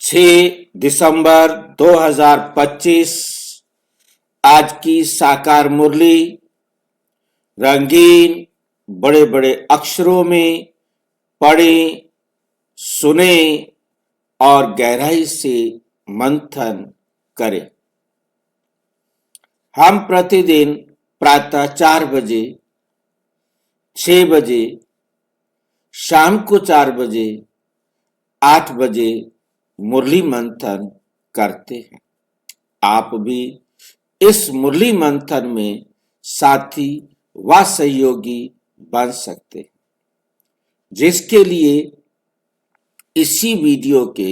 6 दिसंबर 2025 आज की साकार मुरली रंगीन बड़े बड़े अक्षरों में पढ़ें, सुने और गहराई से मंथन करें। हम प्रतिदिन प्रातः 4 बजे, 6 बजे, शाम को 4 बजे, 8 बजे मुरली मंथन करते हैं। आप भी इस मुरली मंथन में साथी व सहयोगी बन सकते हैं, जिसके लिए इसी वीडियो के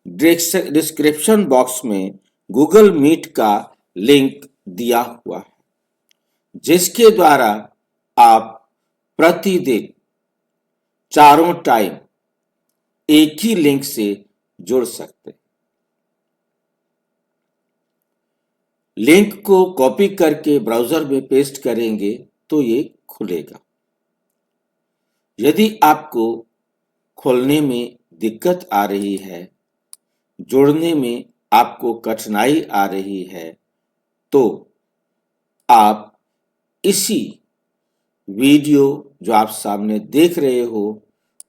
डिस्क्रिप्शन बॉक्स में गूगल मीट का लिंक दिया हुआ है, जिसके द्वारा आप प्रतिदिन चारों टाइम एक ही लिंक से जुड़ सकते हैं। लिंक को कॉपी करके ब्राउजर में पेस्ट करेंगे तो ये खुलेगा। यदि आपको खोलने में दिक्कत आ रही है, जुड़ने में आपको कठिनाई आ रही है, तो आप इसी वीडियो जो आप सामने देख रहे हो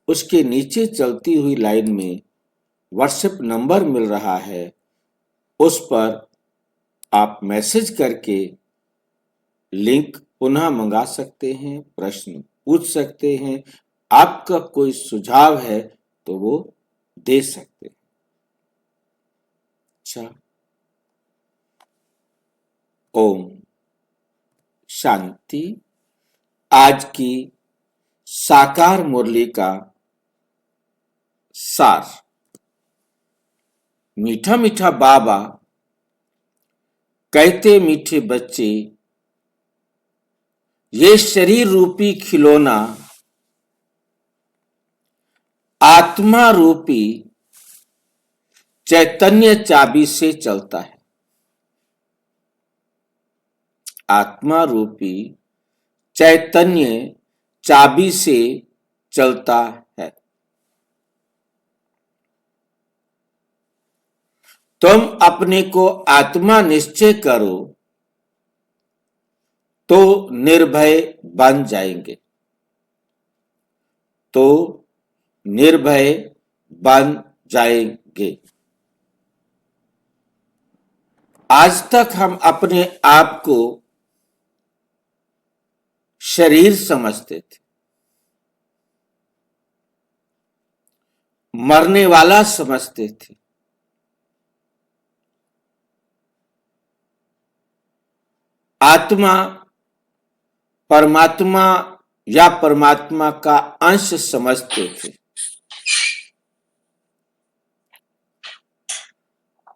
उसके नीचे चलती हुई लाइन में व्हाट्सएप नंबर मिल रहा है, उस पर आप मैसेज करके लिंक पुनः मंगा सकते हैं, प्रश्न पूछ सकते हैं, आपका कोई सुझाव है तो वो दे सकते हैं। अच्छा, ओम शांति। आज की साकार मुरली का सार। मीठा मीठा बाबा कहते मीठे बच्चे, ये शरीर रूपी खिलौना आत्मा रूपी चैतन्य चाबी से चलता है। आत्मा रूपी चैतन्य चाबी से चलता है। तुम अपने को आत्मा निश्चय करो तो निर्भय बन जाएंगे, तो निर्भय बन जाएंगे। आज तक हम अपने आप को शरीर समझते थे, मरने वाला समझते थे। आत्मा परमात्मा या परमात्मा का अंश समझते थे,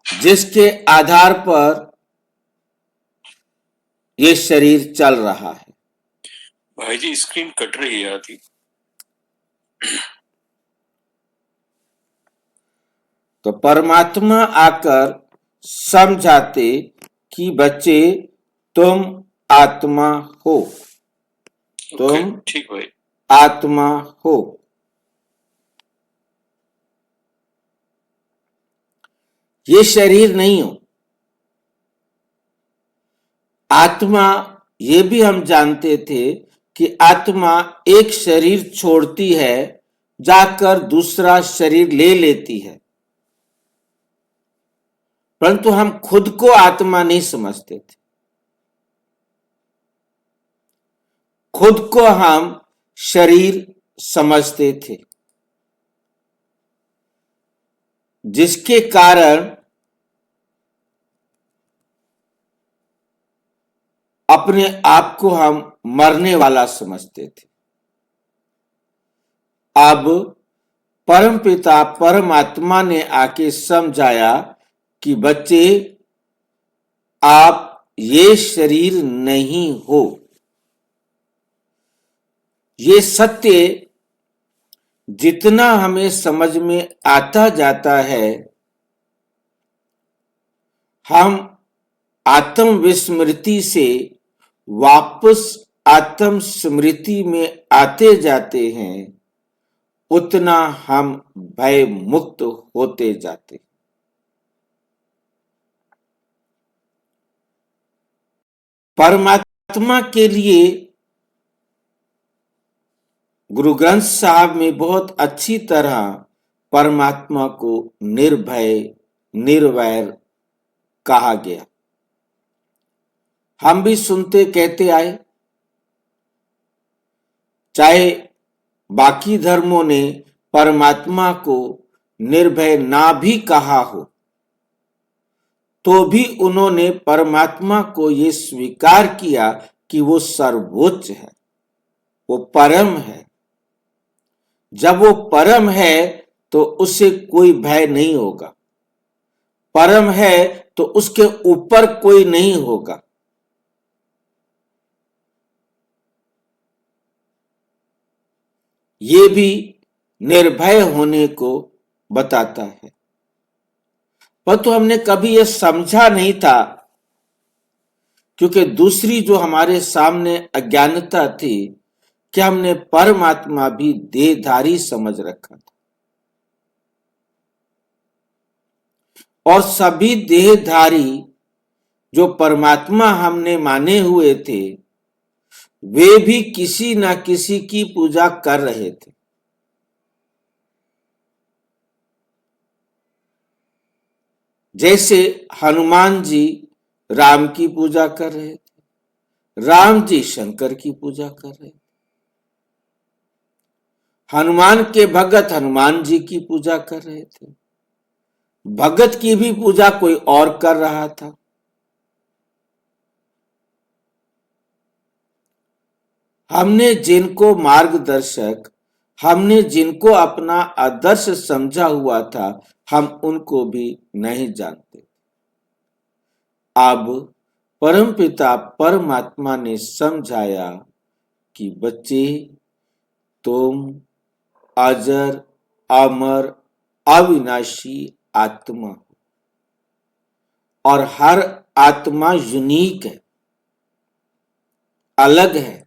जिसके आधार पर ये शरीर चल रहा है। भाई जी स्क्रीन कट रही है आधी। तो परमात्मा आकर समझाते कि बच्चे तुम आत्मा हो, तुम ठीक भाई आत्मा हो। ये शरीर नहीं हो। आत्मा, ये भी हम जानते थे कि आत्मा एक शरीर छोड़ती है, जाकर दूसरा शरीर ले लेती है, परंतु हम खुद को आत्मा नहीं समझते थे। खुद को हम शरीर समझते थे, जिसके कारण अपने आप को हम मरने वाला समझते थे। अब परमपिता परमात्मा ने आके समझाया कि बच्चे आप ये शरीर नहीं हो। ये सत्य जितना हमें समझ में आता जाता है, हम आत्म विस्मृति से वापस आत्म स्मृति में आते जाते हैं, उतना हम भय मुक्त होते जाते हैं। परमात्मा के लिए गुरु ग्रंथ साहब में बहुत अच्छी तरह परमात्मा को निर्भय निर्वैर कहा गया। हम भी सुनते कहते आए, चाहे बाकी धर्मों ने परमात्मा को निर्भय ना भी कहा हो, तो भी उन्होंने परमात्मा को ये स्वीकार किया कि वो सर्वोच्च है, वो परम है। जब वो परम है तो उसे कोई भय नहीं होगा, परम है तो उसके ऊपर कोई नहीं होगा। ये भी निर्भय होने को बताता है। परंतु हमने कभी यह समझा नहीं था, क्योंकि दूसरी जो हमारे सामने अज्ञानता थी कि हमने परमात्मा भी देहधारी समझ रखा था, और सभी देहधारी जो परमात्मा हमने माने हुए थे, वे भी किसी न किसी की पूजा कर रहे थे। जैसे हनुमान जी राम की पूजा कर रहे थे, राम जी शंकर की पूजा कर रहे थे, हनुमान के भगत हनुमान जी की पूजा कर रहे थे, भगत की भी पूजा कोई और कर रहा था। हमने जिनको मार्गदर्शक, हमने जिनको अपना आदर्श समझा हुआ था, हम उनको भी नहीं जानते। अब परमपिता परमात्मा ने समझाया कि बच्चे, तुम अजर अमर अविनाशी आत्मा हो, और हर आत्मा यूनिक है, अलग है,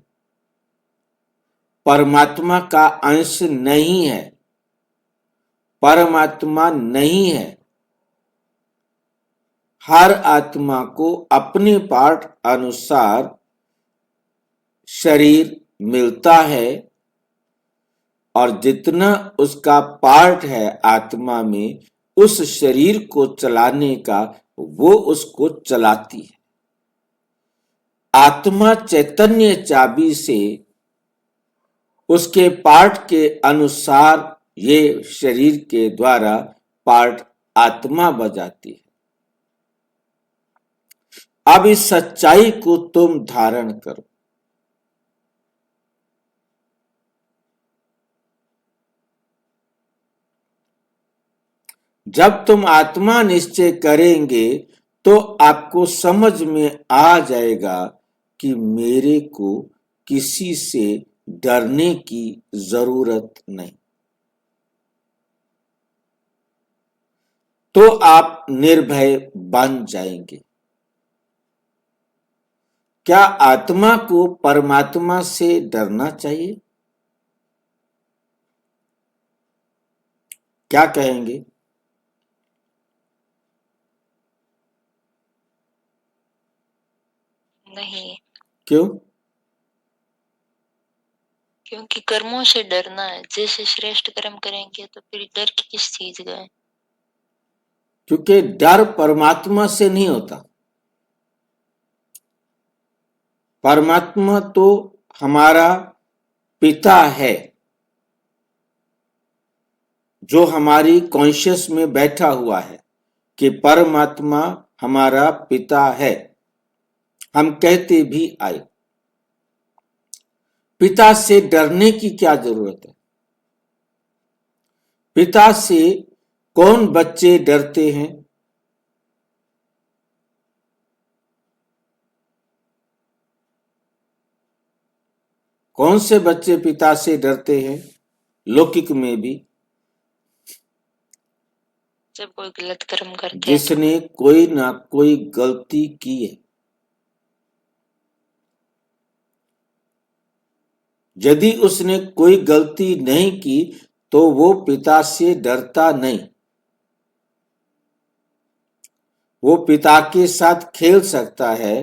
परमात्मा का अंश नहीं है, परमात्मा नहीं है। हर आत्मा को अपने पार्ट अनुसार शरीर मिलता है, और जितना उसका पार्ट है आत्मा में, उस शरीर को चलाने का वो उसको चलाती है। आत्मा चैतन्य चाबी से उसके पार्ट के अनुसार ये शरीर के द्वारा पार्ट आत्मा बजाती है। अब इस सच्चाई को तुम धारण करो। जब तुम आत्मा निश्चय करेंगे तो आपको समझ में आ जाएगा कि मेरे को किसी से डरने की जरूरत नहीं। तो आप निर्भय बन जाएंगे। क्या आत्मा को परमात्मा से डरना चाहिए? क्या कहेंगे? नहीं, क्यों? क्योंकि कर्मों से डरना है। जैसे श्रेष्ठ कर्म करेंगे तो फिर डर किस चीज का है? क्योंकि डर परमात्मा से नहीं होता। परमात्मा तो हमारा पिता है, जो हमारी कॉन्शियस में बैठा हुआ है कि परमात्मा हमारा पिता है। हम कहते भी आए। पिता से डरने की क्या जरूरत है? पिता से कौन बच्चे डरते हैं? कौन से बच्चे पिता से डरते हैं? लौकिक में भी जब कोई गलत कर्म करते हैं तो। जिसने कोई ना कोई गलती की है। यदि उसने कोई गलती नहीं की तो वो पिता से डरता नहीं। वो पिता के साथ खेल सकता है,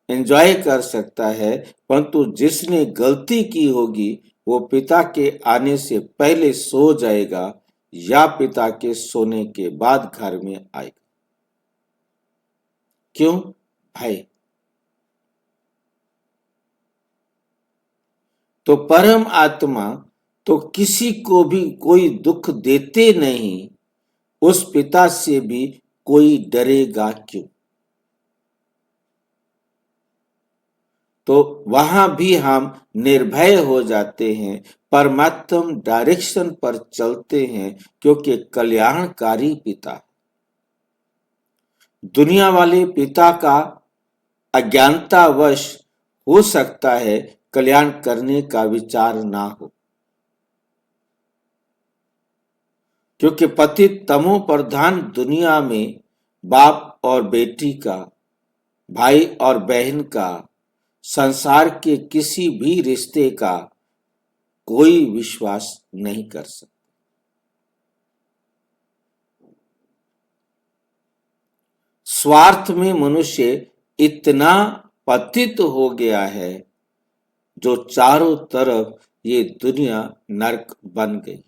एंजॉय कर सकता है, परंतु जिसने गलती की होगी वो पिता के आने से पहले सो जाएगा या पिता के सोने के बाद घर में आएगा। क्यों? भय। तो परम आत्मा तो किसी को भी कोई दुख देते नहीं, उस पिता से भी कोई डरेगा क्यों? तो वहां भी हम निर्भय हो जाते हैं, परमात्म डायरेक्शन पर चलते हैं, क्योंकि कल्याणकारी पिता। दुनिया वाले पिता का अज्ञानतावश हो सकता है कल्याण करने का विचार ना हो, क्योंकि पतित तमो प्रधान दुनिया में बाप और बेटी का, भाई और बहन का, संसार के किसी भी रिश्ते का कोई विश्वास नहीं कर सकता। स्वार्थ में मनुष्य इतना पतित हो गया है जो चारों तरफ ये दुनिया नरक बन गई।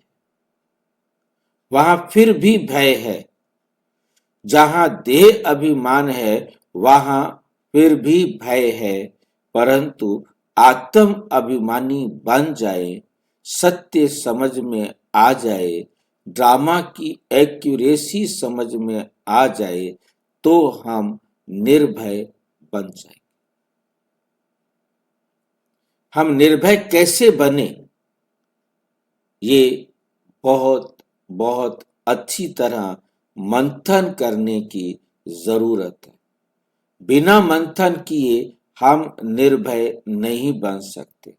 वहां फिर भी भय है, जहां देह अभिमान है वहां फिर भी भय है, परंतु आत्म अभिमानी बन जाए, सत्य समझ में आ जाए, ड्रामा की एक्यूरेसी समझ में आ जाए, तो हम निर्भय बन जाए। हम निर्भय कैसे बने, ये बहुत बहुत अच्छी तरह मंथन करने की जरूरत है। बिना मंथन किए हम निर्भय नहीं बन सकते।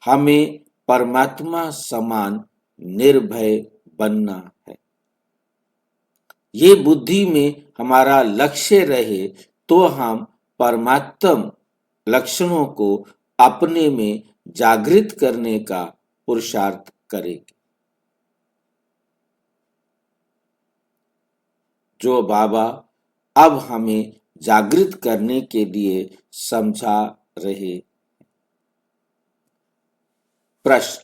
हमें परमात्मा समान निर्भय बनना है। ये बुद्धि में हमारा लक्ष्य रहे तो हम परमात्म लक्षणों को अपने में जागृत करने का पुरुषार्थ करेंगे। जो बाबा अब हमें जागृत करने के लिए समझा रहे। प्रश्न: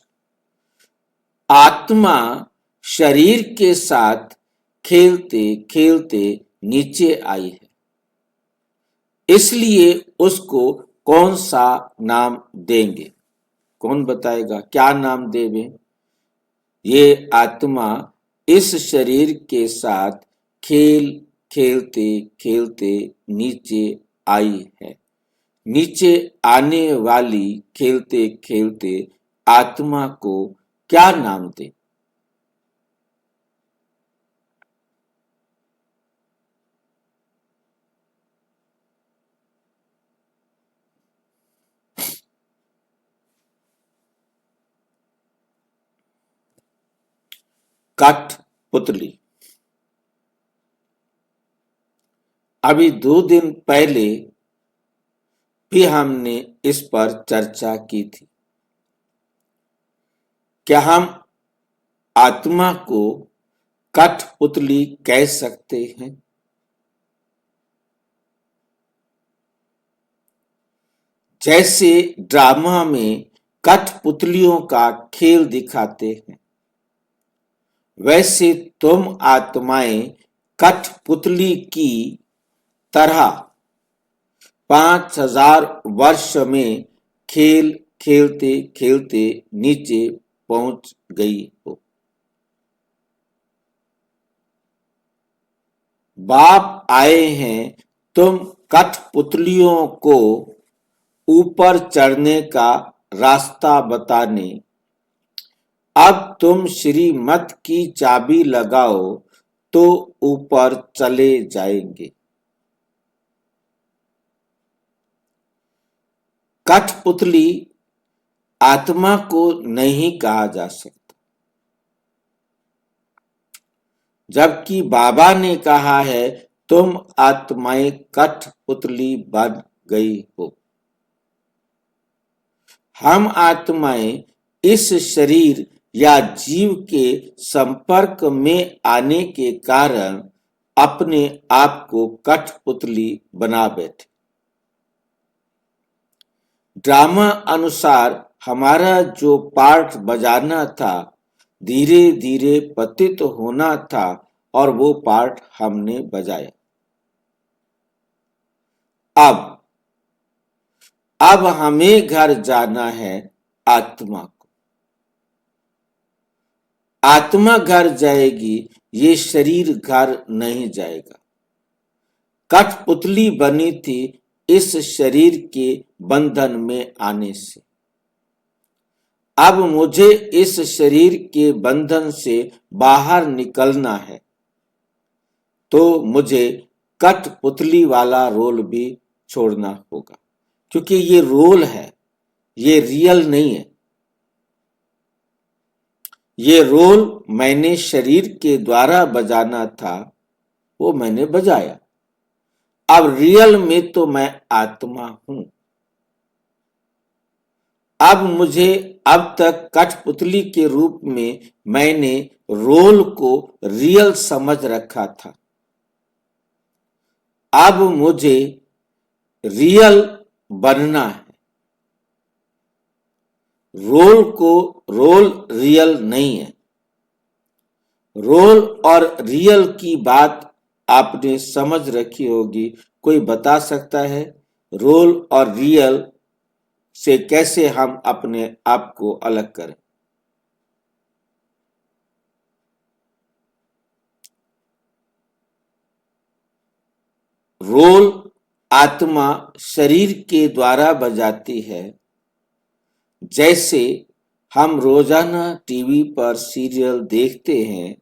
आत्मा शरीर के साथ खेलते खेलते नीचे आई है, इसलिए उसको कौन सा नाम देंगे? कौन बताएगा क्या नाम देवे? ये आत्मा इस शरीर के साथ खेल खेलते खेलते नीचे आई है। नीचे आने वाली खेलते खेलते आत्मा को क्या नाम दे? कठपुतली। अभी 2 दिन पहले भी हमने इस पर चर्चा की थी। क्या हम आत्मा को कठपुतली कह सकते हैं? जैसे ड्रामा में कठपुतलियों का खेल दिखाते हैं, वैसे तुम आत्माएं कठपुतली की तरह 5000 वर्ष में खेल खेलते खेलते नीचे पहुंच गई हो। बाप आए हैं तुम कठपुतलियों को ऊपर चढ़ने का रास्ता बताने। अब तुम श्रीमत की चाबी लगाओ तो ऊपर चले जाएंगे। कठपुतली आत्मा को नहीं कहा जा सकता, जबकि बाबा ने कहा है तुम आत्माएं कठपुतली बन गई हो। हम आत्माएं इस शरीर या जीव के संपर्क में आने के कारण अपने आप को कठपुतली बना बैठे। ड्रामा अनुसार हमारा जो पार्ट बजाना था, धीरे धीरे पतित होना था और वो पार्ट हमने बजाया। अब हमें घर जाना है आत्मा को। आत्मा घर जाएगी, ये शरीर घर नहीं जाएगा। कठपुतली बनी थी इस शरीर के बंधन में आने से। अब मुझे इस शरीर के बंधन से बाहर निकलना है, तो मुझे कठपुतली वाला रोल भी छोड़ना होगा, क्योंकि ये रोल है, ये रियल नहीं है। ये रोल मैंने शरीर के द्वारा बजाना था, वो मैंने बजाया। अब रियल में तो मैं आत्मा हूं। अब मुझे अब तक कठपुतली के रूप में मैंने रोल को रियल समझ रखा था। अब मुझे रियल बनना है। रोल रियल नहीं है। रोल और रियल की बात आपने समझ रखी होगी। कोई बता सकता है रोल और रियल से कैसे हम अपने आप को अलग करें? रोल आत्मा शरीर के द्वारा बजाती है। जैसे हम रोजाना टीवी पर सीरियल देखते हैं,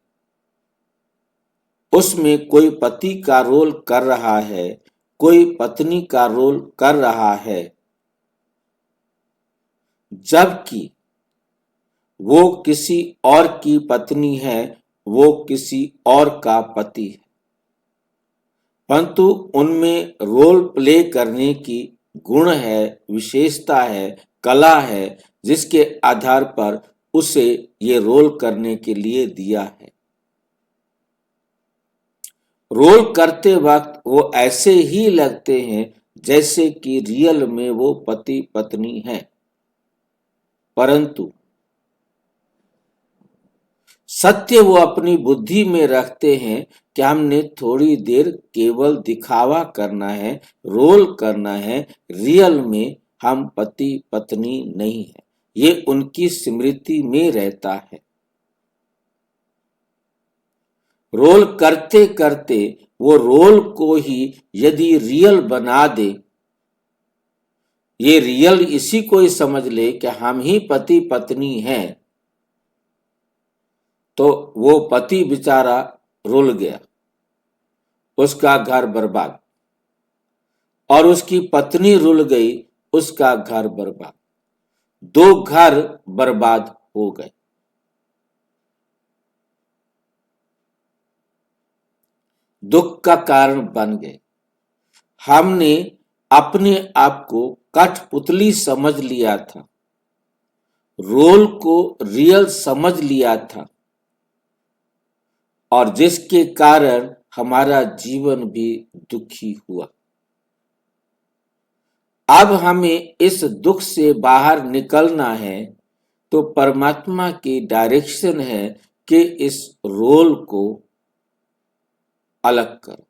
उसमें कोई पति का रोल कर रहा है, कोई पत्नी का रोल कर रहा है, जबकि वो किसी और की पत्नी है, वो किसी और का पति है। परंतु उनमें रोल प्ले करने की गुण है, विशेषता है, कला है, जिसके आधार पर उसे ये रोल करने के लिए दिया है। रोल करते वक्त वो ऐसे ही लगते हैं जैसे कि रियल में वो पति पत्नी है, परंतु सत्य वो अपनी बुद्धि में रखते हैं कि हमने थोड़ी देर केवल दिखावा करना है, रोल करना है, रियल में हम पति पत्नी नहीं है। ये उनकी स्मृति में रहता है। रोल करते करते वो रोल को ही यदि रियल बना दे, ये रियल इसी को ही समझ ले कि हम ही पति पत्नी हैं, तो वो पति बेचारा रुल गया, उसका घर बर्बाद, और उसकी पत्नी रुल गई, उसका घर बर्बाद। दो घर बर्बाद हो गए। दुख का कारण बन गए। हमने अपने आप को कठपुतली समझ लिया था, रोल को रियल समझ लिया था, और जिसके कारण हमारा जीवन भी दुखी हुआ। अब हमें इस दुख से बाहर निकलना है, तो परमात्मा की डायरेक्शन है कि इस रोल को अलग करो,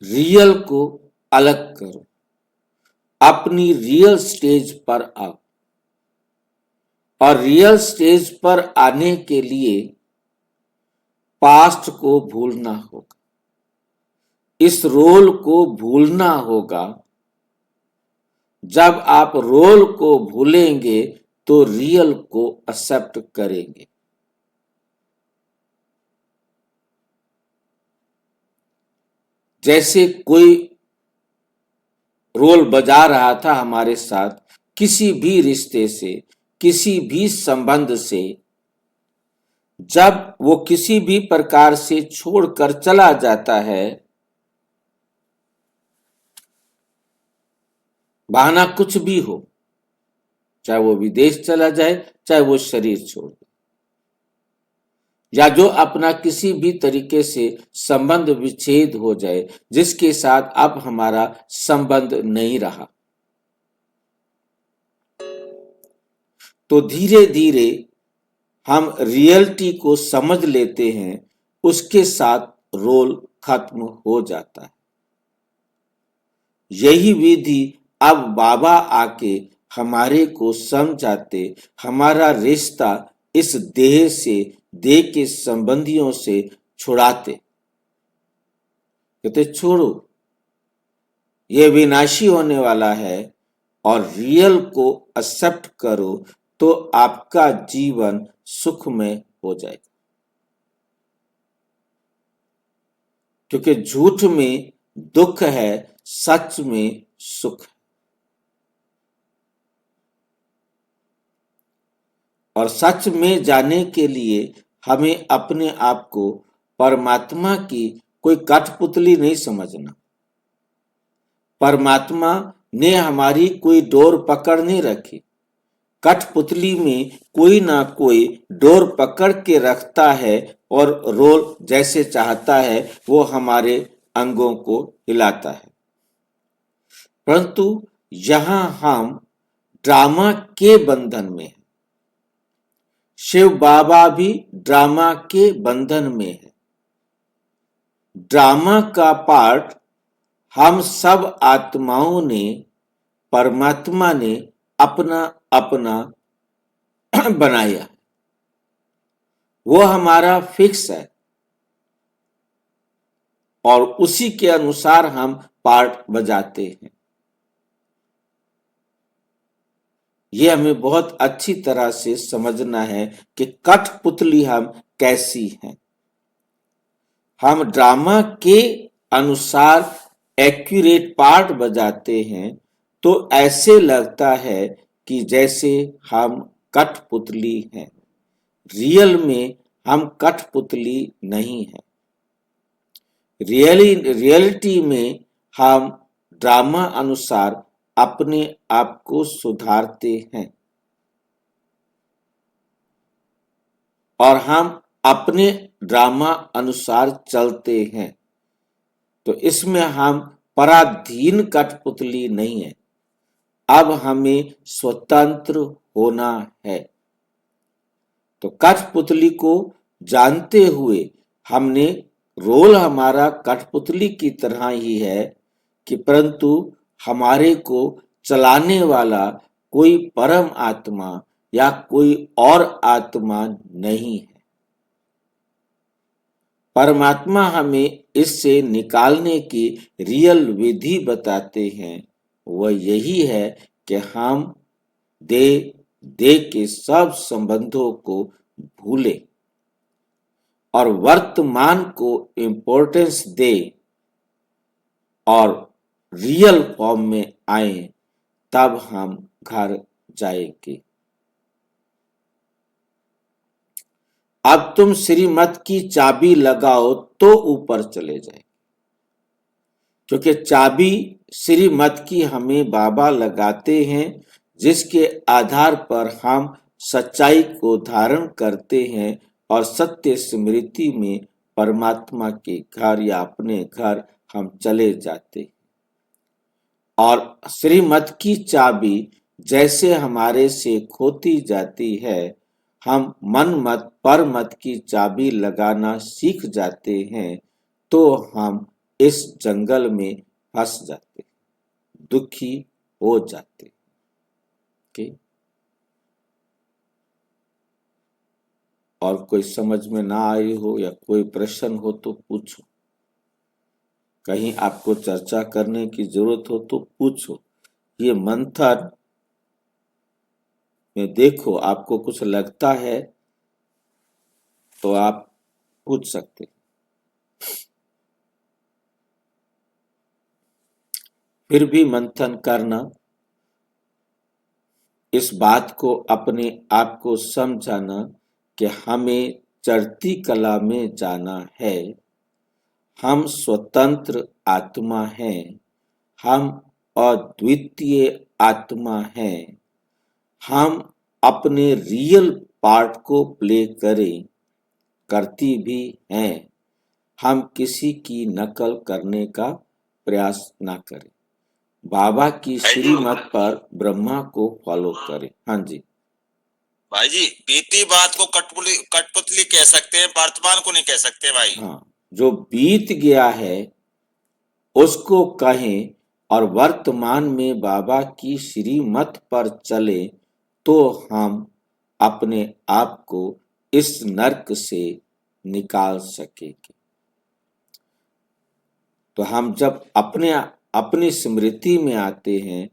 रियल को अलग करो, अपनी रियल स्टेज पर आओ। और रियल स्टेज पर आने के लिए पास्ट को भूलना होगा, इस रोल को भूलना होगा। जब आप रोल को भूलेंगे तो रियल को एक्सेप्ट करेंगे। जैसे कोई रोल बजा रहा था हमारे साथ, किसी भी रिश्ते से, किसी भी संबंध से, जब वो किसी भी प्रकार से छोड़कर चला जाता है, बहाना कुछ भी हो, चाहे वो विदेश चला जाए, चाहे वो शरीर छोड़ दे, या जो अपना किसी भी तरीके से संबंध विच्छेद हो जाए, जिसके साथ अब हमारा संबंध नहीं रहा, तो धीरे धीरे हम रियलिटी को समझ लेते हैं, उसके साथ रोल खत्म हो जाता है। यही विधि अब बाबा आके हमारे को समझाते, हमारा रिश्ता इस देह से, देह के संबंधियों से छुड़ाते। कहते छोड़ो, ये विनाशी होने वाला है और रियल को एक्सेप्ट करो तो आपका जीवन सुखमय हो जाएगा। क्योंकि झूठ में दुख है, सच में सुख है। और सच में जाने के लिए हमें अपने आप को परमात्मा की कोई कठपुतली नहीं समझना। परमात्मा ने हमारी कोई डोर पकड़ नहीं रखी। कठपुतली में कोई ना कोई डोर पकड़ के रखता है और रोल जैसे चाहता है वो हमारे अंगों को हिलाता है। परंतु यहां हम ड्रामा के बंधन में हैं। शिव बाबा भी ड्रामा के बंधन में है। ड्रामा का पार्ट हम सब आत्माओं ने, परमात्मा ने अपना अपना बनाया। वो हमारा फिक्स है और उसी के अनुसार हम पार्ट बजाते हैं। ये हमें बहुत अच्छी तरह से समझना है कि कठपुतली हम कैसी हैं। हम ड्रामा के अनुसार एक्यूरेट पार्ट बजाते हैं तो ऐसे लगता है कि जैसे हम कठपुतली हैं। रियल में हम कठपुतली नहीं है। रियलिटी में हम ड्रामा अनुसार अपने आप को सुधारते हैं और हम अपने ड्रामा अनुसार चलते हैं। तो इसमें हम पराधीन कठपुतली नहीं है। अब हमें स्वतंत्र होना है। तो कठपुतली को जानते हुए हमने रोल हमारा कठपुतली की तरह ही है कि परंतु हमारे को चलाने वाला कोई परम आत्मा या कोई और आत्मा नहीं है। परमात्मा हमें इससे निकालने की रियल विधि बताते हैं। वह यही है कि हम दे के सब संबंधों को भूलें और वर्तमान को इम्पोर्टेंस दे और रियल फॉर्म में आए, तब हम घर जाएंगे। अब तुम श्रीमत की चाबी लगाओ तो ऊपर चले जाए। क्योंकि चाबी श्रीमत की हमें बाबा लगाते हैं, जिसके आधार पर हम सच्चाई को धारण करते हैं और सत्य स्मृति में परमात्मा के घर या अपने घर हम चले जाते हैं। और श्रीमत की चाबी जैसे हमारे से खोती जाती है, हम मन मत पर मत की चाबी लगाना सीख जाते हैं, तो हम इस जंगल में फंस जाते, दुखी हो जाते। और कोई समझ में ना आई हो या कोई प्रश्न हो तो पूछो। कहीं आपको चर्चा करने की जरूरत हो तो पूछो। ये मंथन में देखो, आपको कुछ लगता है तो आप पूछ सकते। फिर भी मंथन करना, इस बात को अपने आप को समझाना कि हमें चढ़ती कला में जाना है। हम स्वतंत्र आत्मा हैं, हम अद्वितीय आत्मा हैं। हम अपने रियल पार्ट को प्ले करती भी हैं। हम किसी की नकल करने का प्रयास ना करें। बाबा की श्रीमत पर ब्रह्मा को फॉलो करें। हाँ जी। भाई जी बीती बात को कठपुतली कह सकते हैं, वर्तमान को नहीं कह सकते भाई। हाँ, जो बीत गया है उसको कहें और वर्तमान में बाबा की श्रीमत पर चले तो हम अपने आप को इस नर्क से निकाल सकेंगे। तो हम जब अपनी स्मृति में आते हैं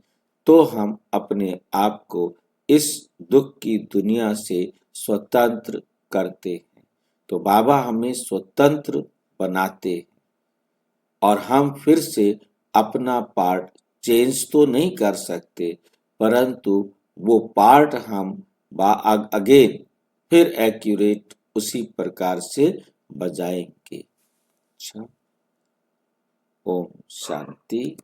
तो हम अपने आप को इस दुख की दुनिया से स्वतंत्र करते हैं। तो बाबा हमें स्वतंत्र बनाते हैं और हम फिर से अपना पार्ट चेंज तो नहीं कर सकते, परंतु वो पार्ट हम अगेन फिर एक्यूरेट उसी प्रकार से बजाएंगे। अच्छा, ओम शांति।